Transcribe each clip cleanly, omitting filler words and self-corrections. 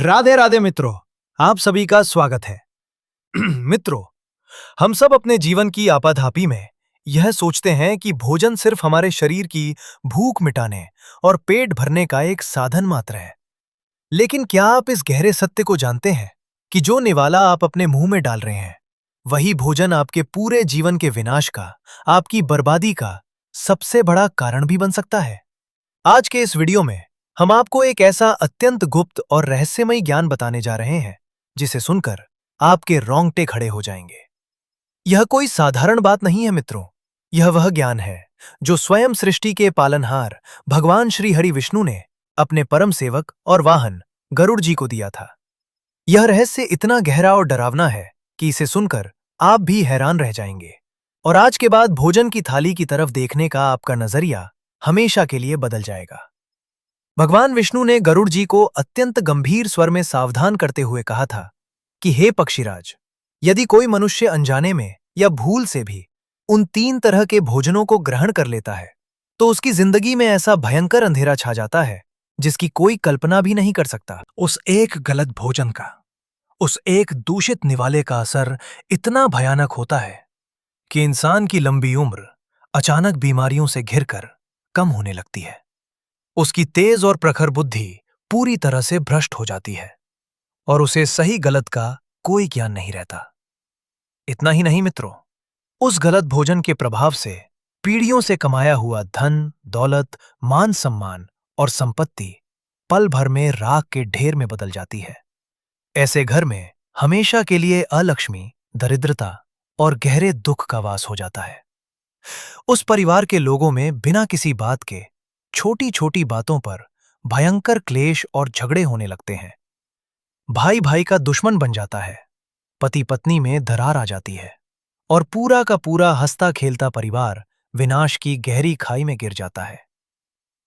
राधे राधे मित्रों, आप सभी का स्वागत है। मित्रों, हम सब अपने जीवन की आपाधापी में यह सोचते हैं कि भोजन सिर्फ हमारे शरीर की भूख मिटाने और पेट भरने का एक साधन मात्र है। लेकिन क्या आप इस गहरे सत्य को जानते हैं कि जो निवाला आप अपने मुंह में डाल रहे हैं, वही भोजन आपके पूरे जीवन के विनाश का, आपकी बर्बादी का सबसे बड़ा कारण भी बन सकता है। आज के इस वीडियो में हम आपको एक ऐसा अत्यंत गुप्त और रहस्यमयी ज्ञान बताने जा रहे हैं जिसे सुनकर आपके रोंगटे खड़े हो जाएंगे। यह कोई साधारण बात नहीं है मित्रों, यह वह ज्ञान है जो स्वयं सृष्टि के पालनहार भगवान श्री हरि विष्णु ने अपने परम सेवक और वाहन गरुड़ जी को दिया था। यह रहस्य इतना गहरा और डरावना है कि इसे सुनकर आप भी हैरान रह जाएंगे और आज के बाद भोजन की थाली की तरफ देखने का आपका नजरिया हमेशा के लिए बदल जाएगा। भगवान विष्णु ने गरुड़ जी को अत्यंत गंभीर स्वर में सावधान करते हुए कहा था कि हे पक्षीराज, यदि कोई मनुष्य अनजाने में या भूल से भी उन 3 तरह के भोजनों को ग्रहण कर लेता है तो उसकी जिंदगी में ऐसा भयंकर अंधेरा छा जाता है जिसकी कोई कल्पना भी नहीं कर सकता। उस एक गलत भोजन का, उस एक दूषित निवाले का असर इतना भयानक होता है कि इंसान की लंबी उम्र अचानक बीमारियों से घिरकर कम होने लगती है। उसकी तेज और प्रखर बुद्धि पूरी तरह से भ्रष्ट हो जाती है और उसे सही गलत का कोई ज्ञान नहीं रहता। इतना ही नहीं मित्रों, उस गलत भोजन के प्रभाव से पीढ़ियों से कमाया हुआ धन, दौलत, मान सम्मान और संपत्ति पल भर में राख के ढेर में बदल जाती है। ऐसे घर में हमेशा के लिए अलक्ष्मी, दरिद्रता और गहरे दुख का वास हो जाता है। उस परिवार के लोगों में बिना किसी बात के छोटी छोटी बातों पर भयंकर क्लेश और झगड़े होने लगते हैं। भाई भाई का दुश्मन बन जाता है, पति पत्नी में दरार आ जाती है और पूरा का पूरा हंसता खेलता परिवार विनाश की गहरी खाई में गिर जाता है।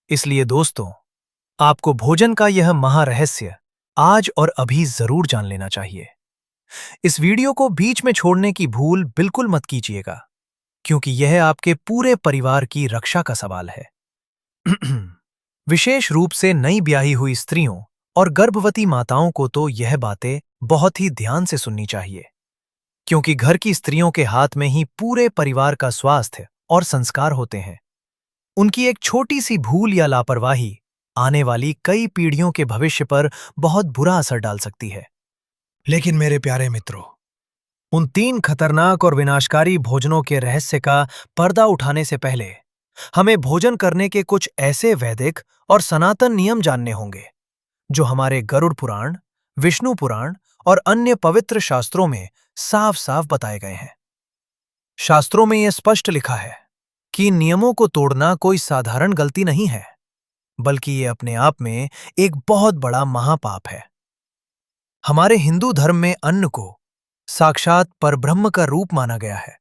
इसलिए दोस्तों, आपको भोजन का यह महारहस्य आज और अभी जरूर जान लेना चाहिए। इस वीडियो को बीच में छोड़ने की भूल बिल्कुल मत कीजिएगा, क्योंकि यह आपके पूरे परिवार की रक्षा का सवाल है। विशेष रूप से नई ब्याही हुई स्त्रियों और गर्भवती माताओं को तो यह बातें बहुत ही ध्यान से सुननी चाहिए, क्योंकि घर की स्त्रियों के हाथ में ही पूरे परिवार का स्वास्थ्य और संस्कार होते हैं। उनकी एक छोटी सी भूल या लापरवाही आने वाली कई पीढ़ियों के भविष्य पर बहुत बुरा असर डाल सकती है। लेकिन मेरे प्यारे मित्रों, उन 3 खतरनाक और विनाशकारी भोजनों के रहस्य का पर्दा उठाने से पहले हमें भोजन करने के कुछ ऐसे वैदिक और सनातन नियम जानने होंगे जो हमारे गरुड़ पुराण, विष्णु पुराण और अन्य पवित्र शास्त्रों में साफ साफ बताए गए हैं। शास्त्रों में यह स्पष्ट लिखा है कि इन नियमों को तोड़ना कोई साधारण गलती नहीं है, बल्कि ये अपने आप में एक बहुत बड़ा महापाप है। हमारे हिंदू धर्म में अन्न को साक्षात परब्रह्म का रूप माना गया है,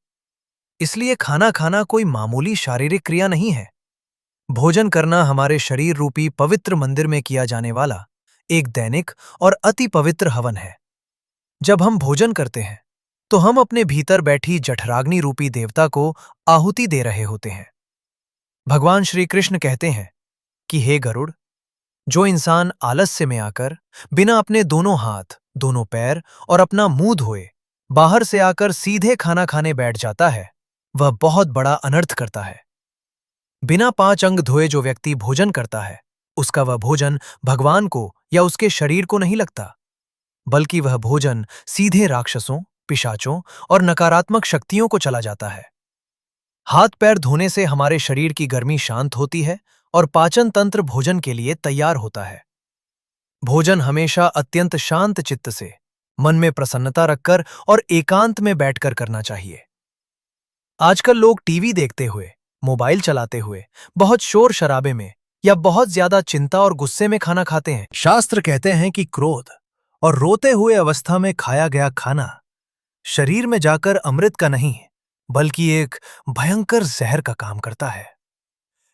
इसलिए खाना खाना कोई मामूली शारीरिक क्रिया नहीं है। भोजन करना हमारे शरीर रूपी पवित्र मंदिर में किया जाने वाला एक दैनिक और अति पवित्र हवन है। जब हम भोजन करते हैं तो हम अपने भीतर बैठी जठराग्नि रूपी देवता को आहुति दे रहे होते हैं। भगवान श्री कृष्ण कहते हैं कि हे गरुड़, जो इंसान आलस्य में आकर बिना अपने दोनों हाथ, दोनों पैर और अपना मुंह धोए बाहर से आकर सीधे खाना खाने बैठ जाता है, वह बहुत बड़ा अनर्थ करता है। बिना 5 अंग धोए जो व्यक्ति भोजन करता है, उसका वह भोजन भगवान को या उसके शरीर को नहीं लगता, बल्कि वह भोजन सीधे राक्षसों, पिशाचों और नकारात्मक शक्तियों को चला जाता है। हाथ पैर धोने से हमारे शरीर की गर्मी शांत होती है और पाचन तंत्र भोजन के लिए तैयार होता है। भोजन हमेशा अत्यंत शांत चित्त से, मन में प्रसन्नता रखकर और एकांत में बैठकर करना चाहिए। आजकल लोग टीवी देखते हुए, मोबाइल चलाते हुए, बहुत शोर शराबे में या बहुत ज्यादा चिंता और गुस्से में खाना खाते हैं। शास्त्र कहते हैं कि क्रोध और रोते हुए अवस्था में खाया गया खाना शरीर में जाकर अमृत का नहीं, बल्कि एक भयंकर जहर का काम करता है।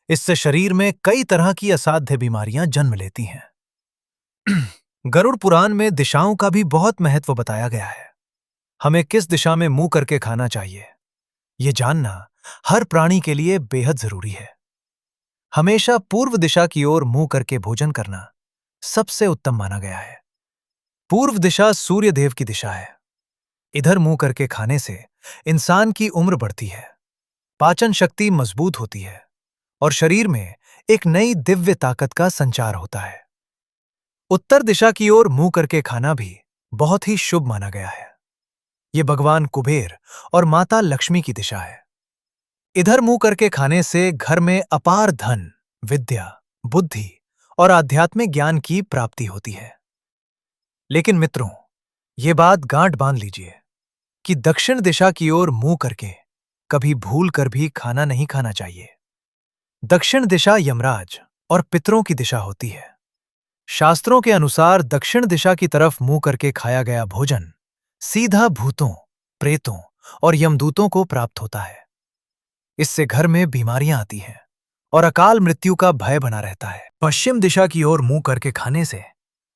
इससे शरीर में कई तरह की असाध्य बीमारियां जन्म लेती हैं। गरुड़ पुराण में दिशाओं का भी बहुत महत्व बताया गया है। हमें किस दिशा में मुंह करके खाना चाहिए, ये जानना हर प्राणी के लिए बेहद जरूरी है। हमेशा पूर्व दिशा की ओर मुंह करके भोजन करना सबसे उत्तम माना गया है, पूर्व दिशा सूर्य देव की दिशा है। इधर मुंह करके खाने से इंसान की उम्र बढ़ती है, पाचन शक्ति मजबूत होती है और शरीर में एक नई दिव्य ताकत का संचार होता है। उत्तर दिशा की ओर मुंह करके खाना भी बहुत ही शुभ माना गया है। ये भगवान कुबेर और माता लक्ष्मी की दिशा है। इधर मुंह करके खाने से घर में अपार धन, विद्या, बुद्धि और आध्यात्मिक ज्ञान की प्राप्ति होती है। लेकिन मित्रों, ये बात गांठ बांध लीजिए कि दक्षिण दिशा की ओर मुंह करके कभी भूल कर भी खाना नहीं खाना चाहिए। दक्षिण दिशा यमराज और पितरों की दिशा होती है। शास्त्रों के अनुसार दक्षिण दिशा की तरफ मुंह करके खाया गया भोजन सीधा भूतों, प्रेतों और यमदूतों को प्राप्त होता है। इससे घर में बीमारियां आती हैं और अकाल मृत्यु का भय बना रहता है। पश्चिम दिशा की ओर मुंह करके खाने से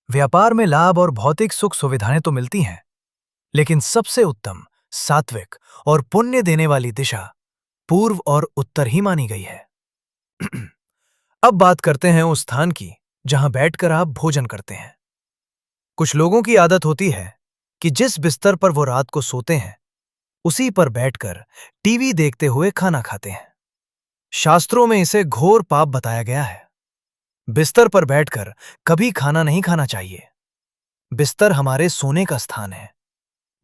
व्यापार में लाभ और भौतिक सुख सुविधाएं तो मिलती हैं, लेकिन सबसे उत्तम, सात्विक और पुण्य देने वाली दिशा पूर्व और उत्तर ही मानी गई है। अब बात करते हैं उस स्थान की जहां बैठकर आप भोजन करते हैं। कुछ लोगों की आदत होती है कि जिस बिस्तर पर वो रात को सोते हैं उसी पर बैठकर टीवी देखते हुए खाना खाते हैं। शास्त्रों में इसे घोर पाप बताया गया है। बिस्तर पर बैठकर कभी खाना नहीं खाना चाहिए। बिस्तर हमारे सोने का स्थान है,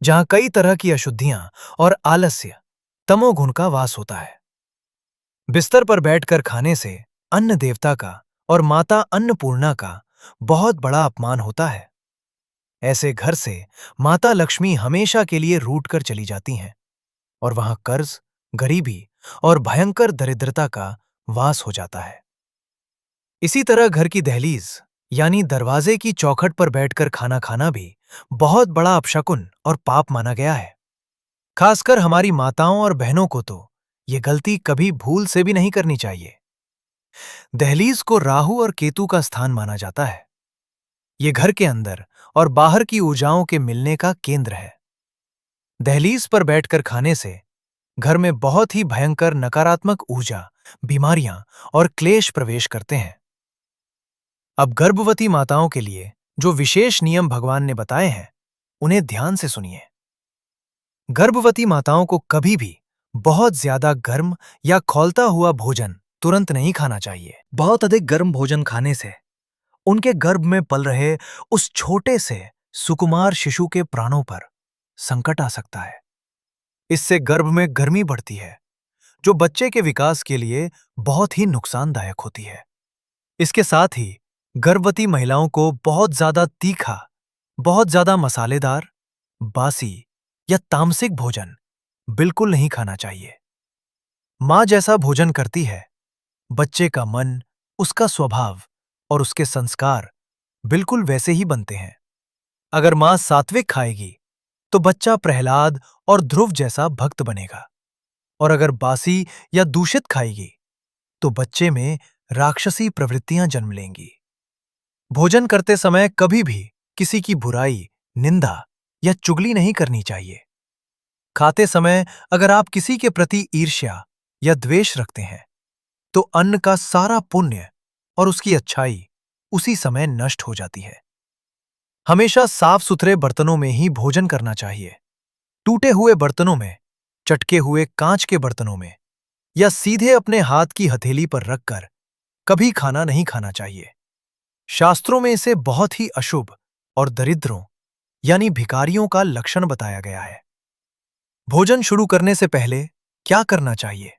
जहां कई तरह की अशुद्धियां और आलस्य, तमोगुण का वास होता है। बिस्तर पर बैठकर खाने से अन्न देवता का और माता अन्नपूर्णा का बहुत बड़ा अपमान होता है। ऐसे घर से माता लक्ष्मी हमेशा के लिए रूठ कर चली जाती हैं और वहां कर्ज, गरीबी और भयंकर दरिद्रता का वास हो जाता है। इसी तरह घर की दहलीज यानी दरवाजे की चौखट पर बैठकर खाना खाना भी बहुत बड़ा अपशकुन और पाप माना गया है। खासकर हमारी माताओं और बहनों को तो ये गलती कभी भूल से भी नहीं करनी चाहिए। दहलीज को राहु और केतु का स्थान माना जाता है। ये घर के अंदर और बाहर की ऊर्जाओं के मिलने का केंद्र है। दहलीज पर बैठकर खाने से घर में बहुत ही भयंकर नकारात्मक ऊर्जा, बीमारियां और क्लेश प्रवेश करते हैं। अब गर्भवती माताओं के लिए जो विशेष नियम भगवान ने बताए हैं, उन्हें ध्यान से सुनिए। गर्भवती माताओं को कभी भी बहुत ज्यादा गर्म या खौलता हुआ भोजन तुरंत नहीं खाना चाहिए। बहुत अधिक गर्म भोजन खाने से उनके गर्भ में पल रहे उस छोटे से सुकुमार शिशु के प्राणों पर संकट आ सकता है। इससे गर्भ में गर्मी बढ़ती है, जो बच्चे के विकास के लिए बहुत ही नुकसानदायक होती है। इसके साथ ही गर्भवती महिलाओं को बहुत ज्यादा तीखा, बहुत ज्यादा मसालेदार, बासी या तामसिक भोजन बिल्कुल नहीं खाना चाहिए। मां जैसा भोजन करती है, बच्चे का मन, उसका स्वभाव और उसके संस्कार बिल्कुल वैसे ही बनते हैं। अगर मां सात्विक खाएगी तो बच्चा प्रहलाद और ध्रुव जैसा भक्त बनेगा, और अगर बासी या दूषित खाएगी तो बच्चे में राक्षसी प्रवृत्तियां जन्म लेंगी। भोजन करते समय कभी भी किसी की बुराई, निंदा या चुगली नहीं करनी चाहिए। खाते समय अगर आप किसी के प्रति ईर्ष्या या द्वेष रखते हैं तो अन्न का सारा पुण्य और उसकी अच्छाई उसी समय नष्ट हो जाती है। हमेशा साफ सुथरे बर्तनों में ही भोजन करना चाहिए। टूटे हुए बर्तनों में, चटके हुए कांच के बर्तनों में या सीधे अपने हाथ की हथेली पर रखकर कभी खाना नहीं खाना चाहिए। शास्त्रों में इसे बहुत ही अशुभ और दरिद्रों यानी भिखारियों का लक्षण बताया गया है। भोजन शुरू करने से पहले क्या करना चाहिए?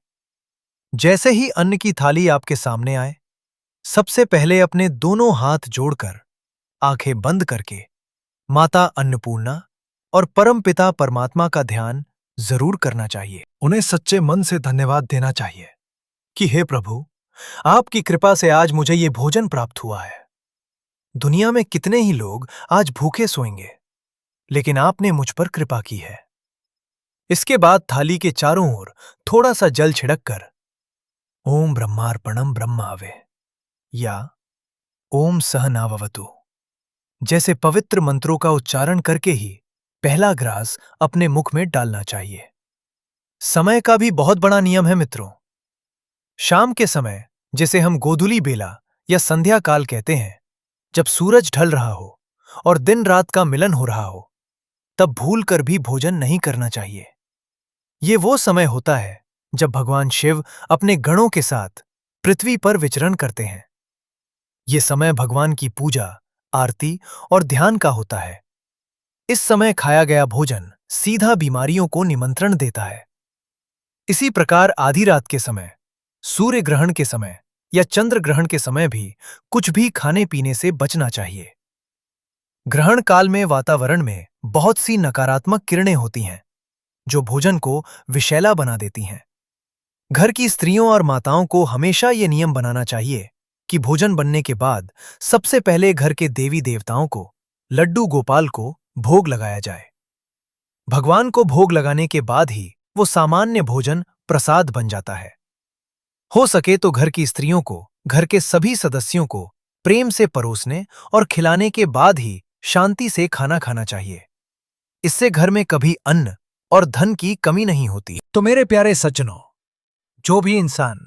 जैसे ही अन्न की थाली आपके सामने आए, सबसे पहले अपने दोनों हाथ जोड़कर, आंखें बंद करके माता अन्नपूर्णा और परमपिता परमात्मा का ध्यान जरूर करना चाहिए। उन्हें सच्चे मन से धन्यवाद देना चाहिए कि हे प्रभु, आपकी कृपा से आज मुझे ये भोजन प्राप्त हुआ है। दुनिया में कितने ही लोग आज भूखे सोएंगे, लेकिन आपने मुझ पर कृपा की है। इसके बाद थाली के चारों ओर थोड़ा सा जल छिड़ककर ओम ब्रह्मार्पणम ब्रह्मावे या ओम सहनाववतु जैसे पवित्र मंत्रों का उच्चारण करके ही पहला ग्रास अपने मुख में डालना चाहिए। समय का भी बहुत बड़ा नियम है मित्रों। शाम के समय, जिसे हम गोधूली बेला या संध्या काल कहते हैं, जब सूरज ढल रहा हो, और दिन रात का मिलन हो रहा हो, तब भूल कर भी भोजन नहीं करना चाहिए। ये वो समय होता है जब भगवान शिव अपने गणों के साथ पृथ्वी पर विचरण करते हैं। ये समय भगवान की पूजा, आरती और ध्यान का होता है। इस समय खाया गया भोजन सीधा बीमारियों को निमंत्रण देता है। इसी प्रकार आधी रात के समय, सूर्य ग्रहण के समय या चंद्र ग्रहण के समय भी कुछ भी खाने पीने से बचना चाहिए। ग्रहण काल में वातावरण में बहुत सी नकारात्मक किरणें होती हैं, जो भोजन को विषैला बना देती हैं। घर की स्त्रियों और माताओं को हमेशा ये नियम बनाना चाहिए कि भोजन बनने के बाद सबसे पहले घर के देवी देवताओं को, लड्डू गोपाल को भोग लगाया जाए। भगवान को भोग लगाने के बाद ही वो सामान्य भोजन प्रसाद बन जाता है। हो सके तो घर की स्त्रियों को घर के सभी सदस्यों को प्रेम से परोसने और खिलाने के बाद ही शांति से खाना खाना चाहिए। इससे घर में कभी अन्न और धन की कमी नहीं होती। तो मेरे प्यारे सज्जनों, जो भी इंसान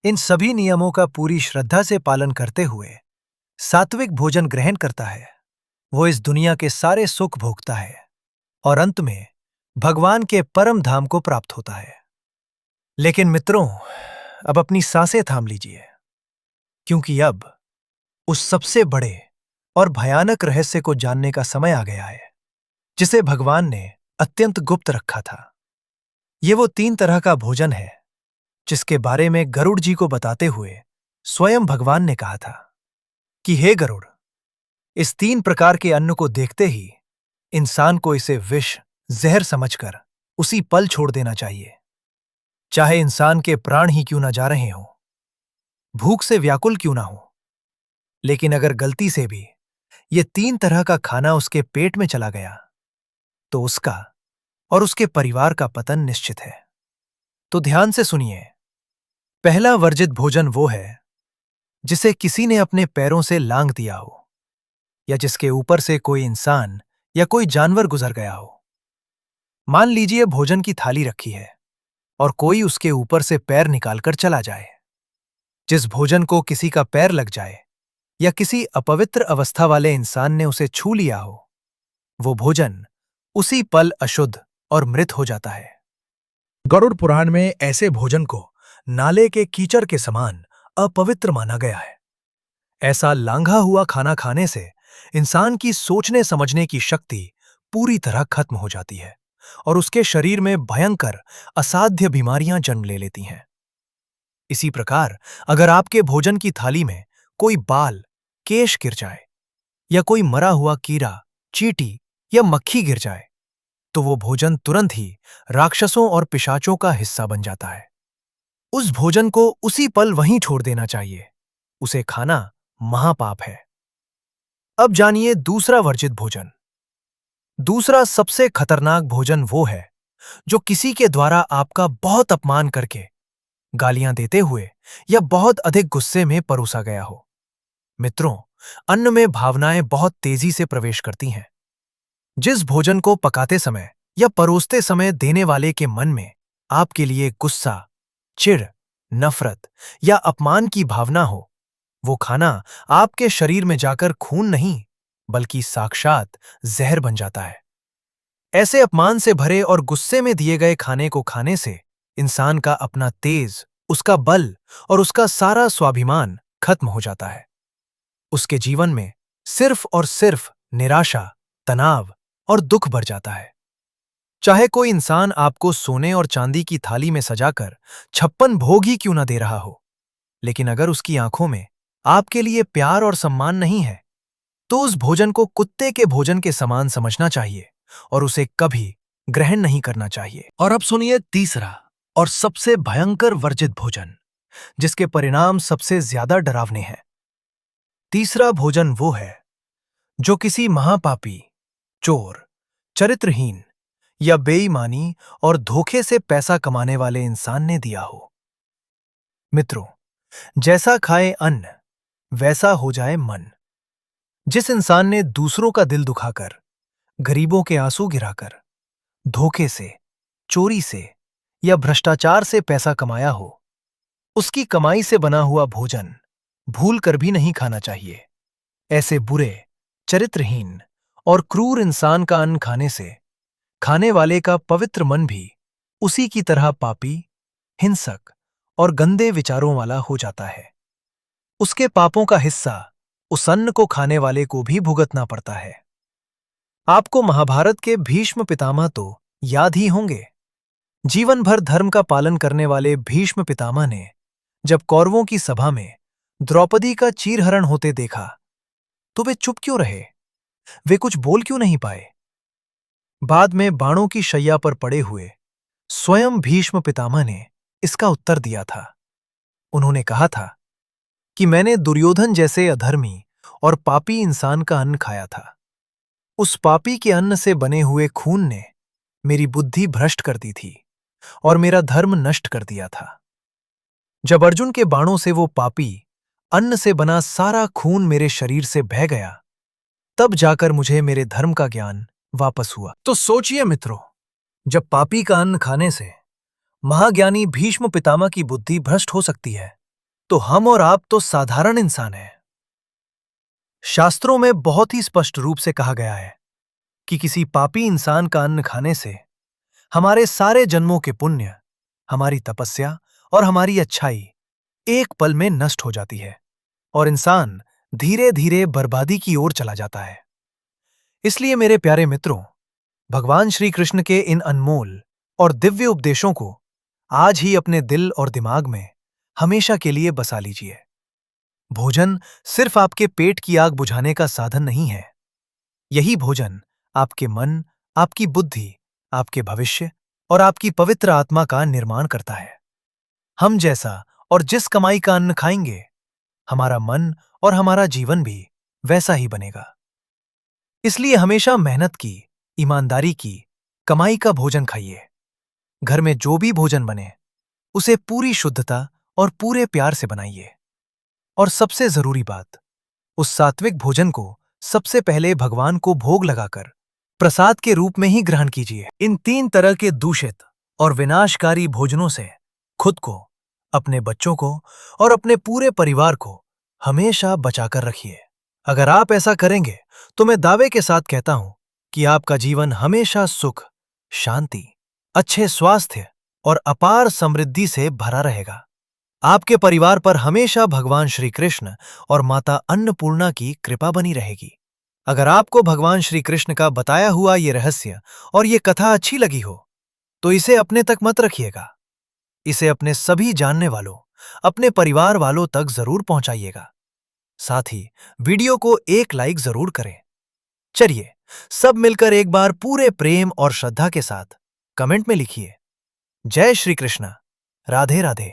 इन सभी नियमों का पूरी श्रद्धा से पालन करते हुए सात्विक भोजन ग्रहण करता है, वो इस दुनिया के सारे सुख भोगता है और अंत में भगवान के परम धाम को प्राप्त होता है। लेकिन मित्रों, अब अपनी सांसें थाम लीजिए, क्योंकि अब उस सबसे बड़े और भयानक रहस्य को जानने का समय आ गया है, जिसे भगवान ने अत्यंत गुप्त रखा था। ये वो 3 तरह का भोजन है जिसके बारे में गरुड़ जी को बताते हुए स्वयं भगवान ने कहा था कि हे गरुड़, इस 3 प्रकार के अन्न को देखते ही इंसान को इसे विष, जहर समझकर उसी पल छोड़ देना चाहिए, चाहे इंसान के प्राण ही क्यों ना जा रहे हों, भूख से व्याकुल क्यों ना हो। लेकिन अगर गलती से भी ये 3 तरह का खाना उसके पेट में चला गया, तो उसका और उसके परिवार का पतन निश्चित है। तो ध्यान से सुनिए। पहला वर्जित भोजन वो है जिसे किसी ने अपने पैरों से लांघ दिया हो, या जिसके ऊपर से कोई इंसान या कोई जानवर गुजर गया हो। मान लीजिए भोजन की थाली रखी है और कोई उसके ऊपर से पैर निकालकर चला जाए। जिस भोजन को किसी का पैर लग जाए या किसी अपवित्र अवस्था वाले इंसान ने उसे छू लिया हो, वो भोजन उसी पल अशुद्ध और मृत हो जाता है। गरुड़ पुराण में ऐसे भोजन को नाले के कीचड़ के समान अपवित्र माना गया है। ऐसा लांघा हुआ खाना खाने से इंसान की सोचने समझने की शक्ति पूरी तरह खत्म हो जाती है और उसके शरीर में भयंकर असाध्य बीमारियां जन्म ले लेती हैं। इसी प्रकार अगर आपके भोजन की थाली में कोई बाल, केश गिर जाए या कोई मरा हुआ कीड़ा, चींटी या मक्खी गिर जाए, तो वो भोजन तुरंत ही राक्षसों और पिशाचों का हिस्सा बन जाता है। उस भोजन को उसी पल वहीं छोड़ देना चाहिए। उसे खाना महापाप है। अब जानिए दूसरा वर्जित भोजन। दूसरा सबसे खतरनाक भोजन वो है जो किसी के द्वारा आपका बहुत अपमान करके, गालियां देते हुए या बहुत अधिक गुस्से में परोसा गया हो। मित्रों, अन्न में भावनाएं बहुत तेजी से प्रवेश करती हैं। जिस भोजन को पकाते समय या परोसते समय देने वाले के मन में आपके लिए गुस्सा, चिढ़, नफरत या अपमान की भावना हो, वो खाना आपके शरीर में जाकर खून नहीं बल्कि साक्षात जहर बन जाता है। ऐसे अपमान से भरे और गुस्से में दिए गए खाने को खाने से इंसान का अपना तेज, उसका बल और उसका सारा स्वाभिमान खत्म हो जाता है। उसके जीवन में सिर्फ और सिर्फ निराशा, तनाव और दुख भर जाता है। चाहे कोई इंसान आपको सोने और चांदी की थाली में सजाकर 56 भोग ही क्यों ना दे रहा हो, लेकिन अगर उसकी आंखों में आपके लिए प्यार और सम्मान नहीं है, तो उस भोजन को कुत्ते के भोजन के समान समझना चाहिए और उसे कभी ग्रहण नहीं करना चाहिए। और अब सुनिए तीसरा और सबसे भयंकर वर्जित भोजन, जिसके परिणाम सबसे ज्यादा डरावने हैं। तीसरा भोजन वो है जो किसी महापापी, चोर, चरित्रहीन या बेईमानी और धोखे से पैसा कमाने वाले इंसान ने दिया हो। मित्रों, जैसा खाए अन्न वैसा हो जाए मन। जिस इंसान ने दूसरों का दिल दुखाकर, गरीबों के आंसू गिराकर, धोखे से, चोरी से या भ्रष्टाचार से पैसा कमाया हो, उसकी कमाई से बना हुआ भोजन भूल कर भी नहीं खाना चाहिए। ऐसे बुरे, चरित्रहीन और क्रूर इंसान का अन्न खाने से खाने वाले का पवित्र मन भी उसी की तरह पापी, हिंसक और गंदे विचारों वाला हो जाता है। उसके पापों का हिस्सा उस अन्न को खाने वाले को भी भुगतना पड़ता है। आपको महाभारत के भीष्म पितामह तो याद ही होंगे। जीवन भर धर्म का पालन करने वाले भीष्म पितामह ने जब कौरवों की सभा में द्रौपदी का चीरहरण होते देखा तो वे चुप क्यों रहे? वे कुछ बोल क्यों नहीं पाए? बाद में बाणों की शैया पर पड़े हुए स्वयं भीष्म पितामह ने इसका उत्तर दिया था। उन्होंने कहा था कि मैंने दुर्योधन जैसे अधर्मी और पापी इंसान का अन्न खाया था। उस पापी के अन्न से बने हुए खून ने मेरी बुद्धि भ्रष्ट कर दी थी और मेरा धर्म नष्ट कर दिया था। जब अर्जुन के बाणों से वो पापी अन्न से बना सारा खून मेरे शरीर से बह गया, तब जाकर मुझे मेरे धर्म का ज्ञान वापस हुआ। तो सोचिए मित्रों, जब पापी का अन्न खाने से महाज्ञानी भीष्म पितामह की बुद्धि भ्रष्ट हो सकती है, तो हम और आप तो साधारण इंसान हैं। शास्त्रों में बहुत ही स्पष्ट रूप से कहा गया है कि किसी पापी इंसान का अन्न खाने से हमारे सारे जन्मों के पुण्य, हमारी तपस्या और हमारी अच्छाई एक पल में नष्ट हो जाती है और इंसान धीरे धीरे बर्बादी की ओर चला जाता है। इसलिए मेरे प्यारे मित्रों, भगवान श्री कृष्ण के इन अनमोल और दिव्य उपदेशों को आज ही अपने दिल और दिमाग में हमेशा के लिए बसा लीजिए। भोजन सिर्फ आपके पेट की आग बुझाने का साधन नहीं है। यही भोजन आपके मन, आपकी बुद्धि, आपके भविष्य और आपकी पवित्र आत्मा का निर्माण करता है। हम जैसा और जिस कमाई का अन्न खाएंगे, हमारा मन और हमारा जीवन भी वैसा ही बनेगा। इसलिए हमेशा मेहनत की, ईमानदारी की, कमाई का भोजन खाइए। घर में जो भी भोजन बने, उसे पूरी शुद्धता और पूरे प्यार से बनाइए। और सबसे जरूरी बात, उस सात्विक भोजन को सबसे पहले भगवान को भोग लगाकर प्रसाद के रूप में ही ग्रहण कीजिए। इन 3 तरह के दूषित और विनाशकारी भोजनों से खुद को, अपने बच्चों को और अपने पूरे परिवार को हमेशा बचाकर रखिए। अगर आप ऐसा करेंगे तो मैं दावे के साथ कहता हूं कि आपका जीवन हमेशा सुख, शांति, अच्छे स्वास्थ्य और अपार समृद्धि से भरा रहेगा। आपके परिवार पर हमेशा भगवान श्री कृष्ण और माता अन्नपूर्णा की कृपा बनी रहेगी। अगर आपको भगवान श्री कृष्ण का बताया हुआ ये रहस्य और ये कथा अच्छी लगी हो, तो इसे अपने तक मत रखिएगा। इसे अपने सभी जानने वालों, अपने परिवार वालों तक जरूर पहुंचाइएगा। साथ ही वीडियो को एक लाइक जरूर करें। चलिए सब मिलकर एक बार पूरे प्रेम और श्रद्धा के साथ कमेंट में लिखिए, जय श्री कृष्ण, राधे राधे।